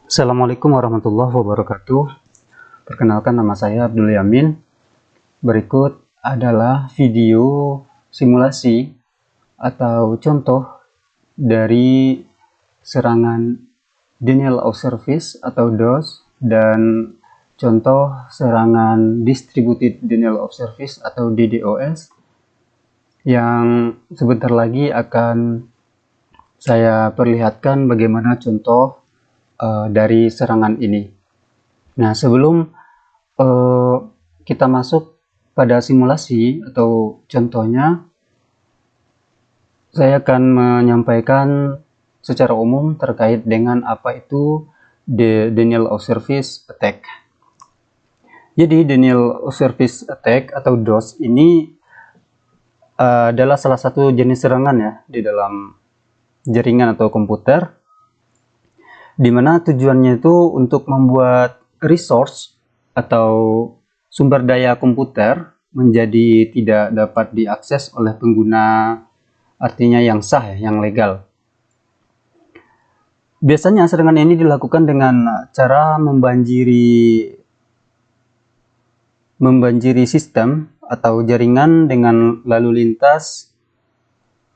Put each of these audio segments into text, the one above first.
Assalamualaikum warahmatullahi wabarakatuh. Perkenalkan, nama saya Abdul Yamin. Berikut adalah video simulasi atau contoh dari serangan Denial of Service atau DOS dan contoh serangan Distributed Denial of Service atau DDoS yang sebentar lagi akan saya perlihatkan bagaimana contoh dari serangan ini. Nah, sebelum kita masuk pada simulasi atau contohnya, saya akan menyampaikan secara umum terkait dengan apa itu Denial of Service Attack. Jadi, Denial of Service Attack atau DOS ini adalah salah satu jenis serangan ya di dalam jaringan atau komputer, di mana tujuannya itu untuk membuat resource atau sumber daya komputer menjadi tidak dapat diakses oleh pengguna, artinya yang sah, yang legal. Biasanya serangan ini dilakukan dengan cara membanjiri sistem atau jaringan dengan lalu lintas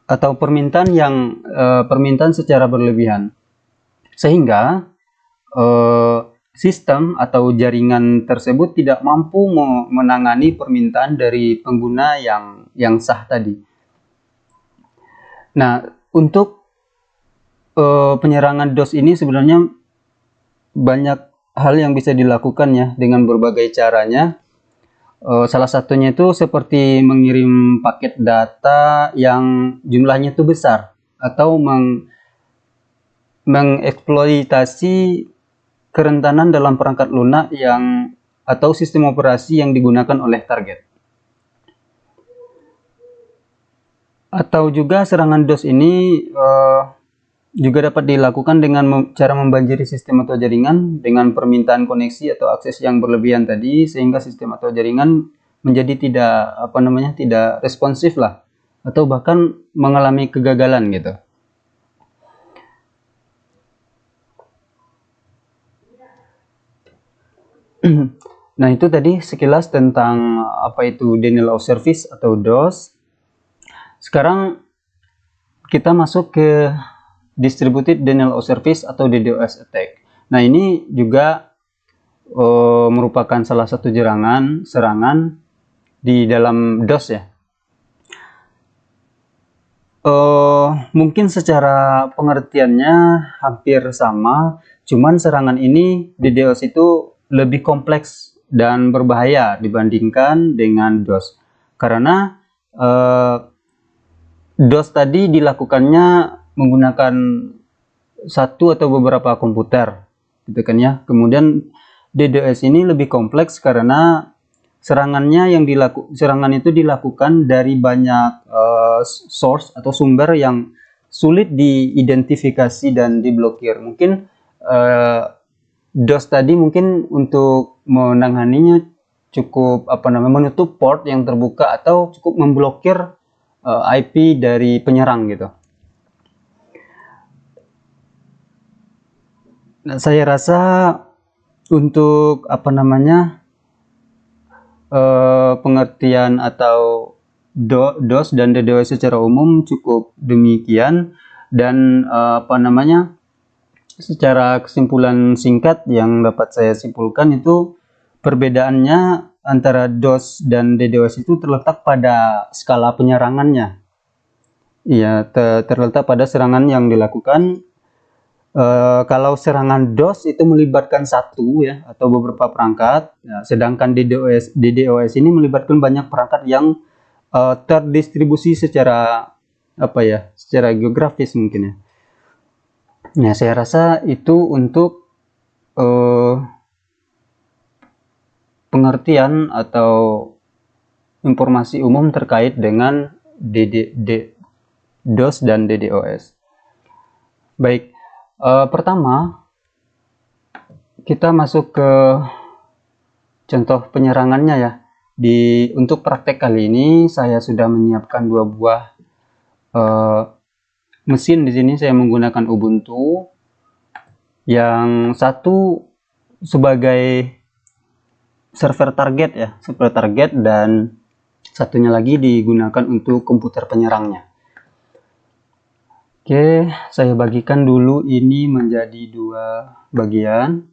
atau permintaan secara berlebihan, sehingga sistem atau jaringan tersebut tidak mampu menangani permintaan dari pengguna yang sah tadi. Nah, untuk penyerangan DOS ini sebenarnya banyak hal yang bisa dilakukan ya dengan berbagai caranya. Salah satunya itu seperti mengirim paket data yang jumlahnya itu besar, atau mengeksploitasi kerentanan dalam perangkat lunak atau sistem operasi yang digunakan oleh target. Atau juga serangan DOS ini juga dapat dilakukan dengan cara membanjiri sistem atau jaringan dengan permintaan koneksi atau akses yang berlebihan tadi, sehingga sistem atau jaringan menjadi tidak responsif lah, atau bahkan mengalami kegagalan gitu. Nah, itu tadi sekilas tentang apa itu Denial of Service atau DOS. Sekarang kita masuk ke Distributed Denial of Service atau DDoS Attack. Nah, ini juga merupakan salah satu serangan di dalam DOS ya. Mungkin secara pengertiannya hampir sama, cuman serangan ini DDoS itu lebih kompleks dan berbahaya dibandingkan dengan DOS, karena DOS tadi dilakukannya menggunakan satu atau beberapa komputer, gitu kan ya. Kemudian DDoS ini lebih kompleks karena serangan itu dilakukan dari banyak source atau sumber yang sulit diidentifikasi dan diblokir. Mungkin DOS tadi mungkin untuk menanganinya cukup menutup port yang terbuka atau cukup memblokir IP dari penyerang gitu. Nah, saya rasa untuk pengertian atau DOS dan DDoS secara umum cukup demikian, dan secara kesimpulan singkat yang dapat saya simpulkan itu perbedaannya antara DOS dan DDoS itu terletak pada skala penyerangannya. Iya, terletak pada serangan yang dilakukan. Kalau serangan DOS itu melibatkan satu ya atau beberapa perangkat, ya, sedangkan DDoS ini melibatkan banyak perangkat yang terdistribusi secara secara geografis mungkin ya. Nah, saya rasa itu untuk pengertian atau informasi umum terkait dengan DOS dan DDoS. Baik. Pertama, kita masuk ke contoh penyerangannya ya. Untuk praktek kali ini saya sudah menyiapkan dua buah mesin. Di sini saya menggunakan Ubuntu Yang satu sebagai server target ya, server target, dan satunya lagi digunakan untuk komputer penyerangnya. Oke, saya bagikan dulu ini menjadi dua bagian.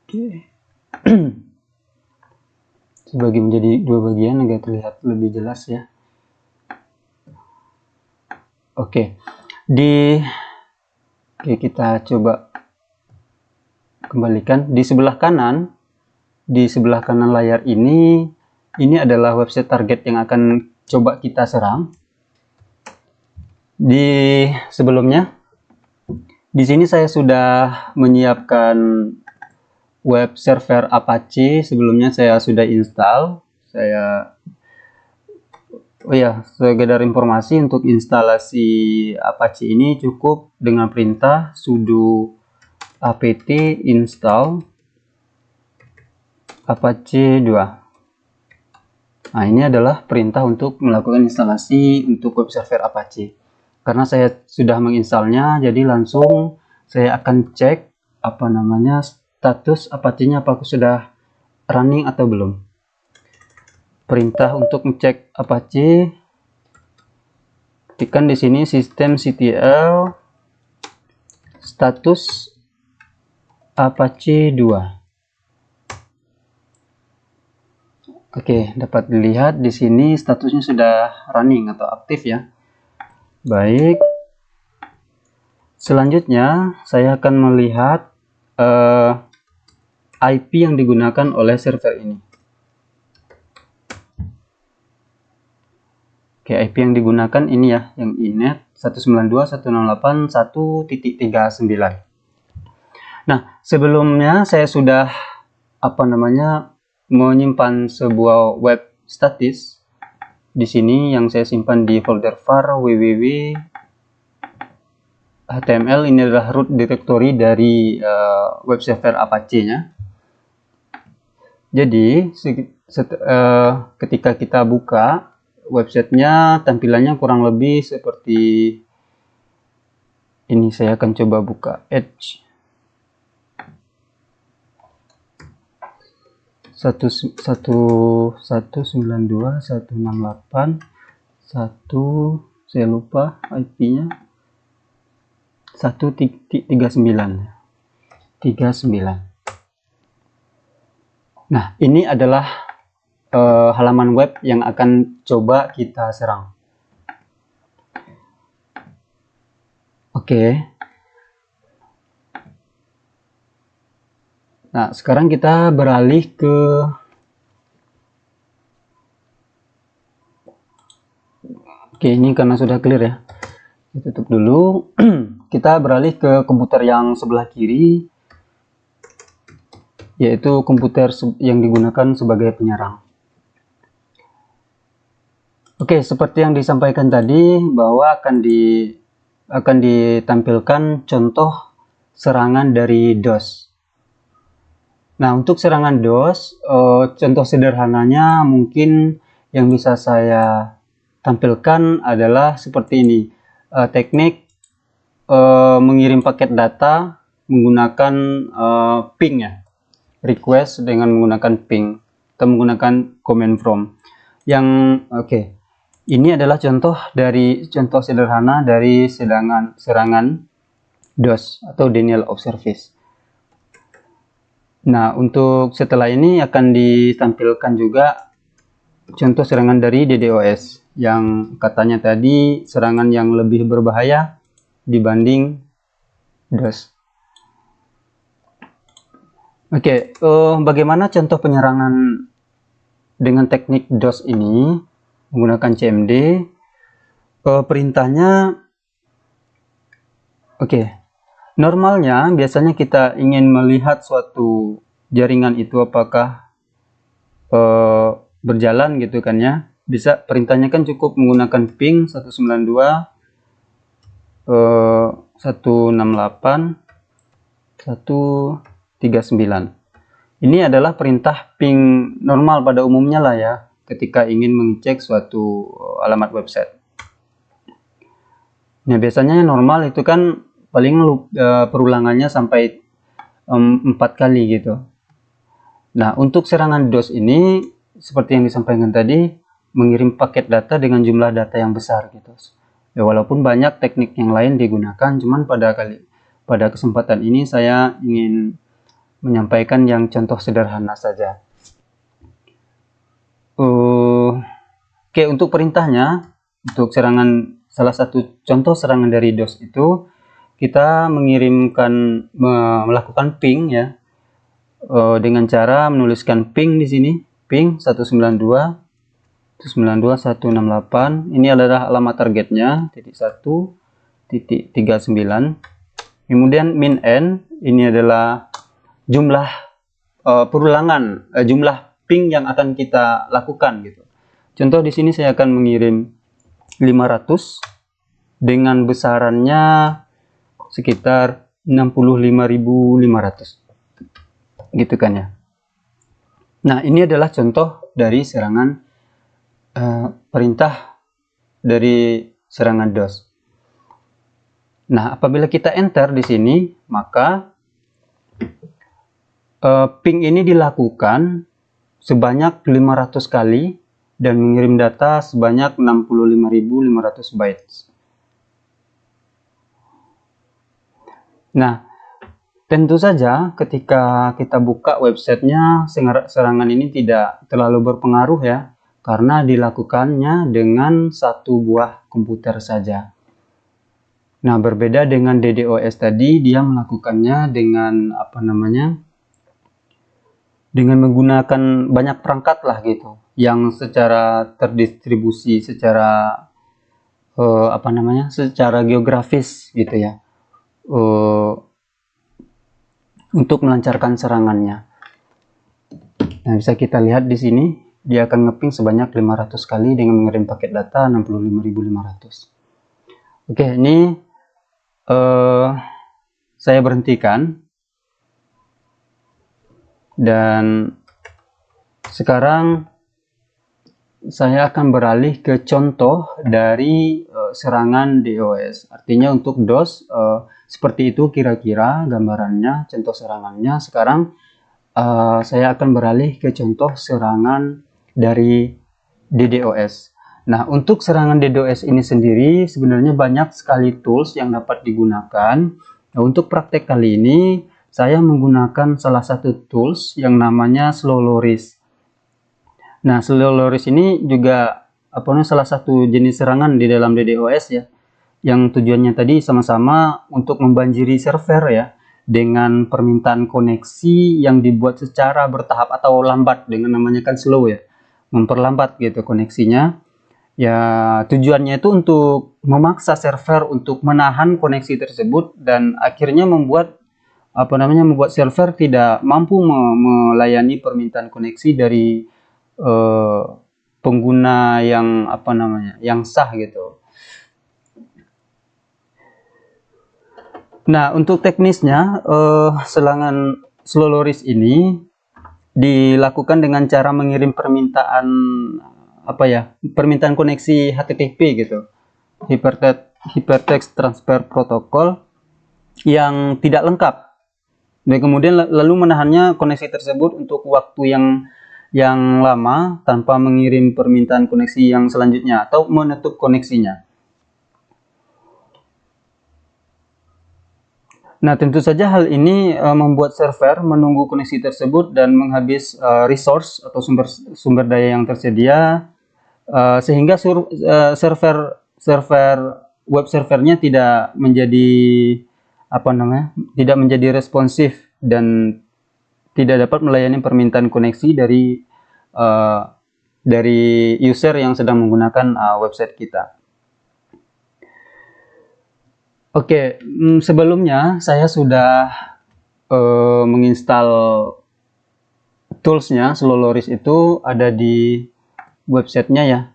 Oke. Dibagi menjadi dua bagian agar terlihat lebih jelas ya. Oke. Oke, kita coba kembalikan di sebelah kanan layar ini adalah website target yang akan coba kita serang. Di sebelumnya di sini saya sudah menyiapkan web server Apache. Sebelumnya saya sudah install. Oh ya, sekedar informasi, untuk instalasi Apache ini cukup dengan perintah sudo apt install Apache 2. Nah, ini adalah perintah untuk melakukan instalasi untuk web server Apache. Karena saya sudah menginstalnya, jadi langsung saya akan cek status Apache-nya, apakah sudah running atau belum. Perintah untuk ngecek Apache, ketikkan di sini systemctl status Apache 2. Oke, dapat dilihat di sini statusnya sudah running atau aktif ya. Baik. Selanjutnya saya akan melihat IP yang digunakan oleh server ini. Oke, IP yang digunakan ini ya, yang inet 192.168.1.39. Nah, sebelumnya saya sudah menyimpan sebuah web statis di sini yang saya simpan di folder var www HTML. Ini adalah root directory dari web server Apache-nya. Jadi ketika kita buka websitenya, tampilannya kurang lebih seperti ini. Saya akan coba buka Edge 192.168.1, saya lupa IP-nya, 139. Nah, ini adalah halaman web yang akan coba kita serang. Oke. Nah, sekarang kita beralih ke ini karena sudah clear ya. Kita tutup dulu. Kita beralih ke komputer yang sebelah kiri, yaitu komputer yang digunakan sebagai penyerang. Oke, seperti yang disampaikan tadi bahwa akan ditampilkan contoh serangan dari DOS. Nah, untuk serangan DOS, contoh sederhananya mungkin yang bisa saya tampilkan adalah seperti ini. Teknik mengirim paket data menggunakan ping ya, request dengan menggunakan ping atau menggunakan command from. Ini adalah contoh sederhana dari serangan DOS atau denial of service. Nah, untuk setelah ini akan ditampilkan juga contoh serangan dari DDoS yang katanya tadi serangan yang lebih berbahaya dibanding DOS. Oke, bagaimana contoh penyerangan dengan teknik DOS ini menggunakan CMD? Perintahnya, normalnya biasanya kita ingin melihat suatu jaringan itu apakah berjalan gitu kan ya. Bisa perintahnya kan cukup menggunakan ping 192.168.139. Ini adalah perintah ping normal pada umumnya lah ya, ketika ingin mengecek suatu alamat website. Nah, biasanya normal itu kan paling perulangannya sampai 4 kali gitu. Nah, untuk serangan DOS ini seperti yang disampaikan tadi, mengirim paket data dengan jumlah data yang besar gitu. Ya, walaupun banyak teknik yang lain digunakan, cuman pada kesempatan ini saya ingin menyampaikan yang contoh sederhana saja. Oke, untuk perintahnya, untuk salah satu contoh serangan dari DOS itu, kita melakukan ping ya, dengan cara menuliskan ping di sini, ping 192.168. Ini adalah alamat targetnya, titik 1.39. Kemudian min n, ini adalah jumlah jumlah ping yang akan kita lakukan gitu. Contoh di sini saya akan mengirim 500 dengan besarannya sekitar 65.500. Gitu kan ya. Nah, ini adalah contoh dari serangan perintah dari serangan DOS. Nah, apabila kita enter di sini, maka ping ini dilakukan sebanyak 500 kali dan mengirim data sebanyak 65.500 bytes. Nah, tentu saja ketika kita buka websitenya, serangan ini tidak terlalu berpengaruh ya, karena dilakukannya dengan satu buah komputer saja. Nah, berbeda dengan DDoS tadi, dia melakukannya dengan dengan menggunakan banyak perangkat lah gitu, yang secara terdistribusi secara secara geografis gitu ya, untuk melancarkan serangannya. Nah, bisa kita lihat di sini, dia akan ngeping sebanyak 500 kali dengan mengirim paket data 65.500. Oke, ini saya berhentikan. Dan sekarang saya akan beralih ke contoh dari serangan DOS. Artinya untuk DOS seperti itu kira-kira gambarannya, contoh serangannya. Sekarang saya akan beralih ke contoh serangan dari DDoS. Nah, untuk serangan DDoS ini sendiri sebenarnya banyak sekali tools yang dapat digunakan. Nah, untuk praktek kali ini saya menggunakan salah satu tools yang namanya Slowloris. Nah, Slowloris ini juga salah satu jenis serangan di dalam DDoS ya, yang tujuannya tadi sama-sama untuk membanjiri server ya, dengan permintaan koneksi yang dibuat secara bertahap atau lambat, dengan namanya kan slow ya, memperlambat gitu koneksinya. Ya, tujuannya itu untuk memaksa server untuk menahan koneksi tersebut dan akhirnya membuat server tidak mampu melayani permintaan koneksi dari pengguna yang sah gitu. Nah, untuk teknisnya serangan Slowloris ini dilakukan dengan cara mengirim permintaan permintaan koneksi HTTP gitu, Hypertext Transfer Protocol, yang tidak lengkap, dan kemudian lalu menahannya koneksi tersebut untuk waktu yang lama tanpa mengirim permintaan koneksi yang selanjutnya atau menutup koneksinya. Nah, tentu saja hal ini membuat server menunggu koneksi tersebut dan menghabis resource atau sumber daya yang tersedia, sehingga web servernya tidak menjadi responsif dan tidak dapat melayani permintaan koneksi dari user yang sedang menggunakan website kita. Oke, sebelumnya saya sudah menginstal toolsnya. Slowloris itu ada di websitenya ya.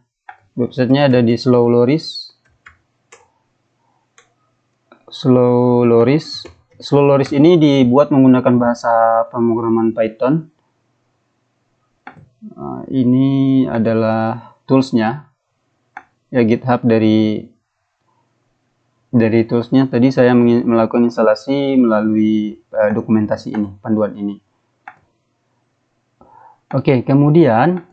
Websitenya ada di Slowloris. Slowloris ini dibuat menggunakan bahasa pemrograman Python. Ini adalah toolsnya ya, GitHub dari Dari toolsnya tadi saya melakukan instalasi melalui dokumentasi ini, panduan ini. Oke, kemudian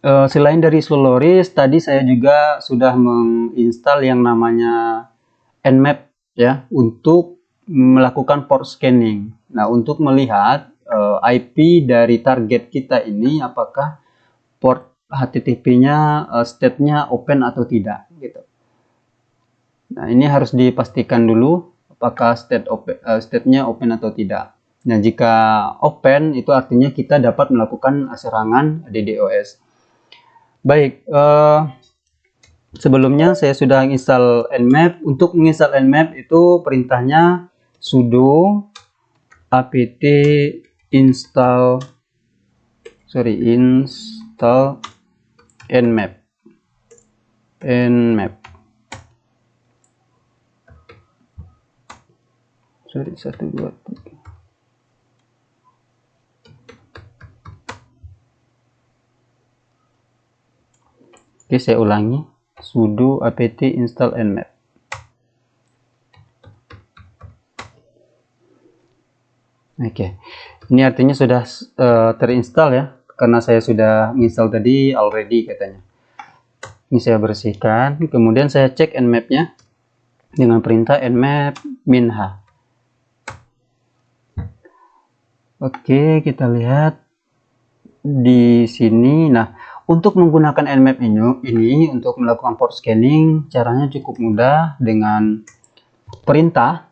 selain dari Slowloris, tadi saya juga sudah menginstal yang namanya Nmap ya, untuk melakukan port scanning. Nah, untuk melihat IP dari target kita ini apakah port HTTP-nya state-nya open atau tidak gitu. Nah, ini harus dipastikan dulu apakah state-nya open atau tidak. Nah, jika open itu artinya kita dapat melakukan serangan DDoS. Baik, sebelumnya saya sudah install Nmap. Untuk menginstal Nmap itu perintahnya sudo apt install nmap. Sorry, 1 2 3. Oke, saya ulangi. Sudo apt install nmap. Oke, ini artinya sudah terinstall ya, karena saya sudah menginstal tadi already katanya. Ini saya bersihkan, kemudian saya cek nmap-nya dengan perintah nmap minha. Oke, kita lihat di sini. Nah, untuk menggunakan Nmap ini untuk melakukan port scanning, caranya cukup mudah dengan perintah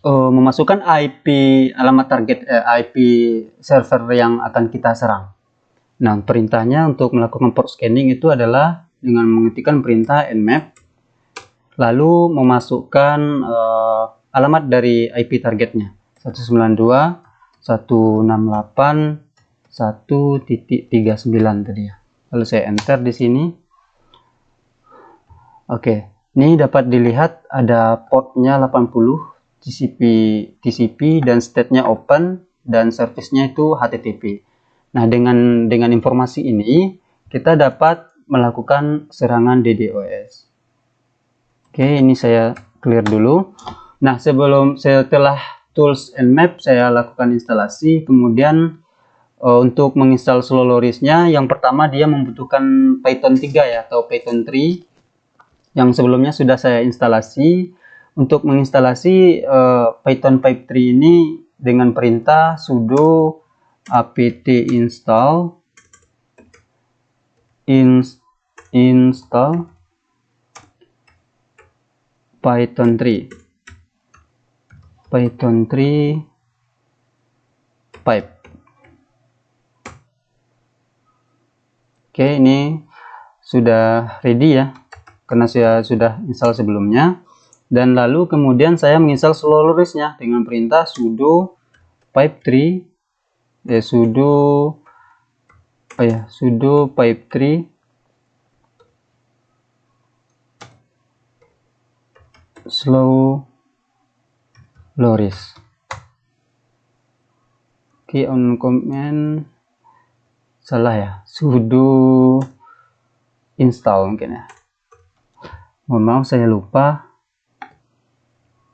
memasukkan IP alamat target IP server yang akan kita serang. Nah, perintahnya untuk melakukan port scanning itu adalah dengan mengetikkan perintah nmap, lalu memasukkan alamat dari IP targetnya 192.168.1.39 tadi ya. Lalu saya enter di sini. Oke, ini dapat dilihat ada portnya 80 TCP dan state-nya open dan service-nya itu HTTP. Nah, dengan informasi ini kita dapat melakukan serangan DDoS. Oke, ini saya clear dulu. Nah, setelah tools Nmap saya lakukan instalasi, kemudian untuk menginstal Slowloris-nya, yang pertama dia membutuhkan Python 3 ya, atau Python 3 yang sebelumnya sudah saya instalasi. Untuk menginstalasi Python 3 ini dengan perintah sudo apt install Python 3 pipe. Oke, ini sudah ready ya, karena saya sudah install sebelumnya. Dan lalu kemudian saya menginstal Slowloris-nya dengan perintah sudo pipe3 sudo pipe3 Slowloris. Oke, on command salah ya, sudo install mungkin ya. Mohon maaf, saya lupa.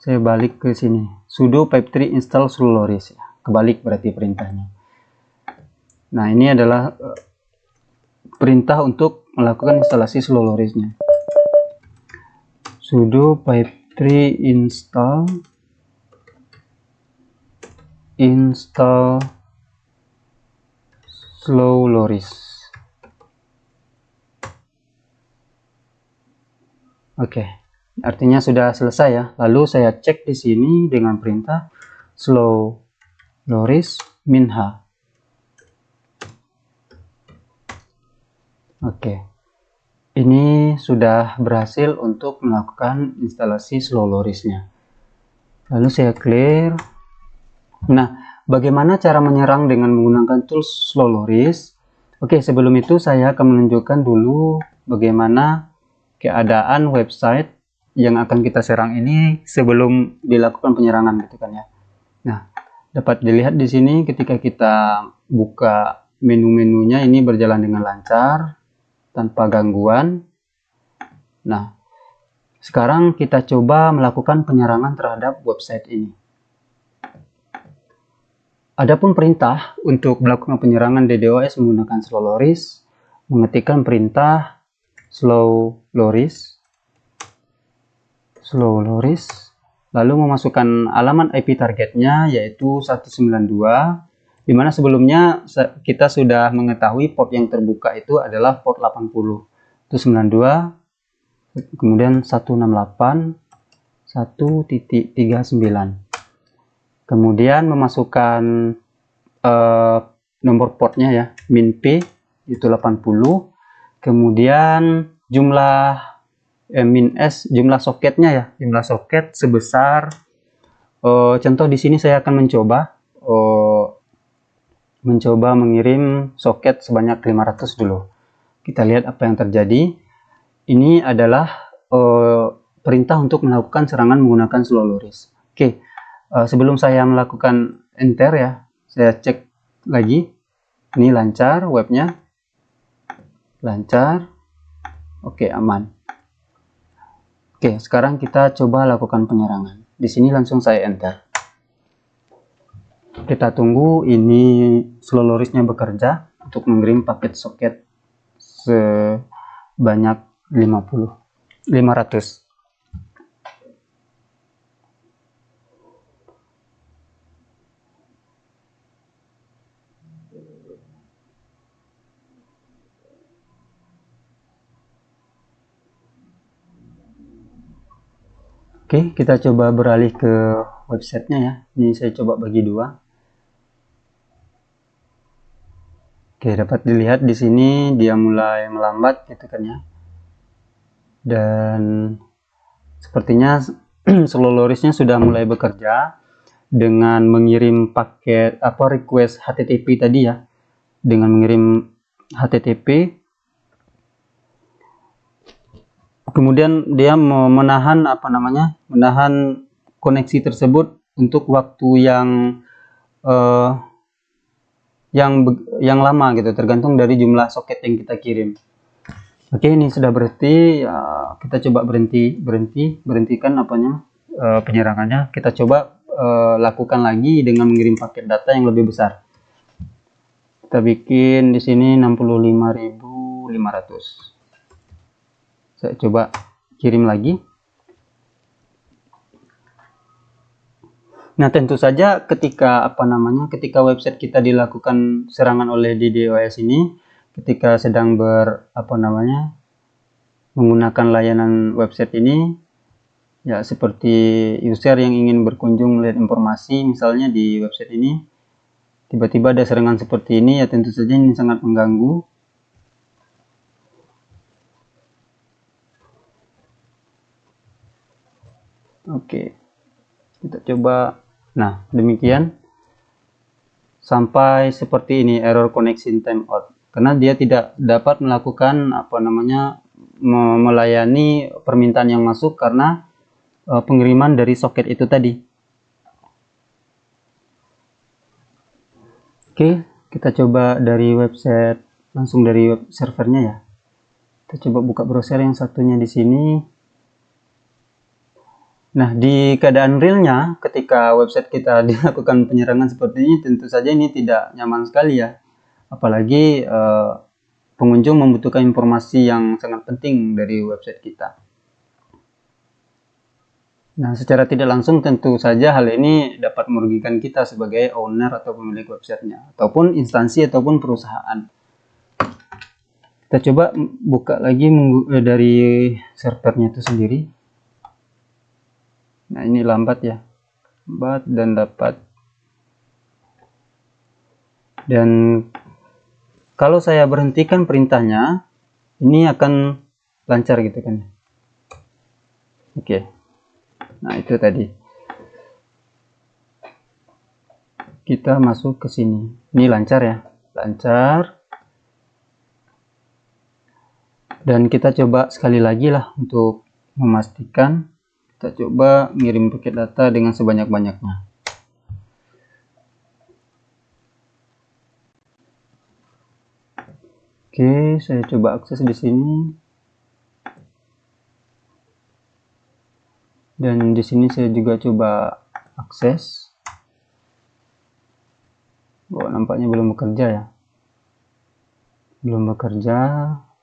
Saya balik ke sini, sudo pipe3 install Slowloris ya. Kebalik berarti perintahnya. Nah, ini adalah perintah untuk melakukan instalasi Slowloris-nya. Sudo pipe3 install Slowloris. Oke, artinya sudah selesai ya. Lalu saya cek di sini dengan perintah Slowloris minha. Oke, ini sudah berhasil untuk melakukan instalasi Slowloris-nya. Lalu saya clear. Nah, bagaimana cara menyerang dengan menggunakan tools Slowloris? Oke, sebelum itu saya akan menunjukkan dulu bagaimana keadaan website yang akan kita serang ini sebelum dilakukan penyerangan gitu kan ya. Nah, dapat dilihat di sini ketika kita buka menu-menunya ini berjalan dengan lancar tanpa gangguan. Nah, Sekarang kita coba melakukan penyerangan terhadap website ini. Adapun perintah untuk melakukan penyerangan DDoS menggunakan slow loris, mengetikkan perintah slow loris, lalu memasukkan alamat IP targetnya yaitu 192, di mana sebelumnya kita sudah mengetahui port yang terbuka itu adalah port 80. 192 kemudian 168 1.39, kemudian memasukkan nomor portnya ya, min P itu 80, kemudian jumlah min S jumlah soketnya ya, jumlah soket sebesar contoh di sini saya akan mencoba mengirim soket sebanyak 500 dulu. Kita lihat apa yang terjadi. Ini adalah perintah untuk melakukan serangan menggunakan slow loris. Oke, sebelum saya melakukan enter ya, saya cek lagi. Ini lancar, webnya lancar. Oke, aman. Oke, sekarang kita coba lakukan penyerangan. Di sini langsung saya enter. Kita tunggu ini slow lorisnya bekerja untuk mengirim paket soket sebanyak 500. Oke, kita coba beralih ke websitenya ya. Ini saya coba bagi dua. Oke, dapat dilihat di sini dia mulai melambat gitu kan ya. Dan sepertinya slow lorisnya sudah mulai bekerja dengan mengirim paket request HTTP tadi ya. Dengan mengirim HTTP, kemudian dia menahan menahan koneksi tersebut untuk waktu yang lama gitu, tergantung dari jumlah soket yang kita kirim. Oke, ini sudah berhenti ya, kita coba berhentikan penyerangannya. Kita coba lakukan lagi dengan mengirim paket data yang lebih besar. Kita bikin di sini 65.500. Saya coba kirim lagi. Nah, tentu saja ketika ketika website kita dilakukan serangan oleh DDoS ini, ketika sedang menggunakan layanan website ini, ya seperti user yang ingin berkunjung melihat informasi misalnya di website ini, tiba-tiba ada serangan seperti ini, ya tentu saja ini sangat mengganggu. Oke, kita coba. Nah, demikian sampai seperti ini, error connection timeout, karena dia tidak dapat melakukan melayani permintaan yang masuk karena pengiriman dari soket itu tadi. Oke, kita coba dari website, langsung dari web servernya ya. Kita coba buka browser yang satunya di sini. Nah, di keadaan realnya, ketika website kita dilakukan penyerangan seperti ini, tentu saja ini tidak nyaman sekali ya. Apalagi pengunjung membutuhkan informasi yang sangat penting dari website kita. Nah, secara tidak langsung tentu saja hal ini dapat merugikan kita sebagai owner atau pemilik websitenya, ataupun instansi ataupun perusahaan. Kita coba buka lagi dari servernya itu sendiri. Nah, ini lambat ya, lambat dan dapat. Dan kalau saya berhentikan perintahnya, ini akan lancar gitu kan. Oke. Nah, itu tadi. Kita masuk ke sini. Ini lancar ya, lancar. Dan kita coba sekali lagi lah untuk memastikan. Kita coba ngirim paket data dengan sebanyak-banyaknya. Oke, saya coba akses di sini. Dan di sini saya juga coba akses. Oh, nampaknya belum bekerja ya. Belum bekerja.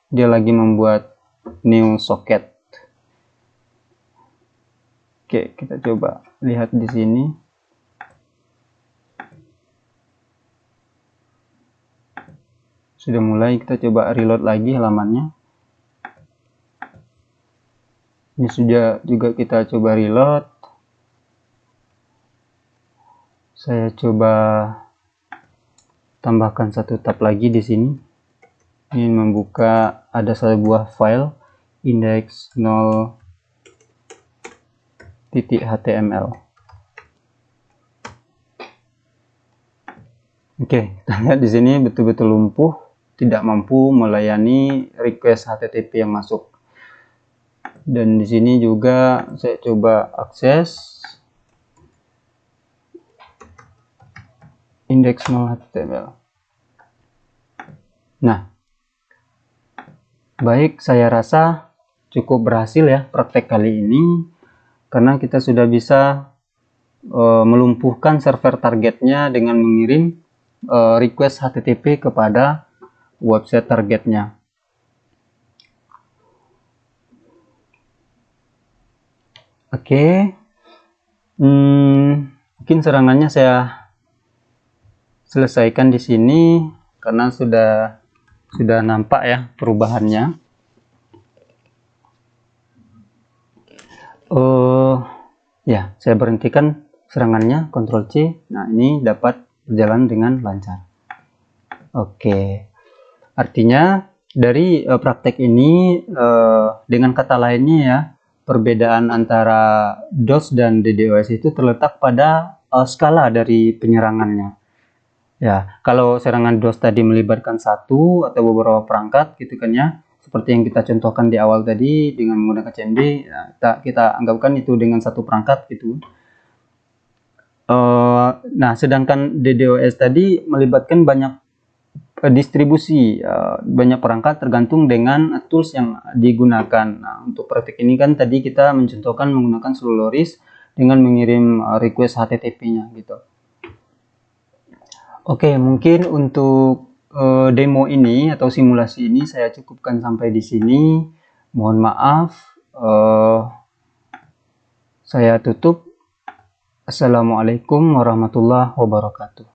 Dia lagi membuat new socket. Oke, kita coba lihat di sini. Sudah mulai, kita coba reload lagi halamannya. Ini sudah juga kita coba reload. Saya coba tambahkan satu tab lagi di sini. Ini membuka ada sebuah file index0.html. Oke, kita lihat di sini betul-betul lumpuh, tidak mampu melayani request HTTP yang masuk. Dan di sini juga saya coba akses index0.html. Nah, baik, saya rasa cukup berhasil ya praktek kali ini, karena kita sudah bisa melumpuhkan server targetnya dengan mengirim request HTTP kepada website targetnya. Oke, mungkin serangannya saya selesaikan di sini karena sudah nampak ya perubahannya. Ya, saya berhentikan serangannya, Ctrl C. Nah, ini dapat berjalan dengan lancar. Oke, artinya dari praktek ini dengan kata lainnya ya, perbedaan antara DOS dan DDoS itu terletak pada skala dari penyerangannya. Ya, kalau serangan DOS tadi melibatkan satu atau beberapa perangkat gitu kan ya, seperti yang kita contohkan di awal tadi dengan menggunakan CMD, ya, kita anggapkan itu dengan satu perangkat gitu. Nah, sedangkan DDoS tadi melibatkan banyak distribusi, banyak perangkat tergantung dengan tools yang digunakan. Nah, untuk praktik ini kan tadi kita mencontohkan menggunakan Soloris dengan mengirim request HTTP-nya gitu. Oke, mungkin untuk demo ini atau simulasi ini saya cukupkan sampai di sini. Mohon maaf, saya tutup. Assalamualaikum warahmatullahi wabarakatuh.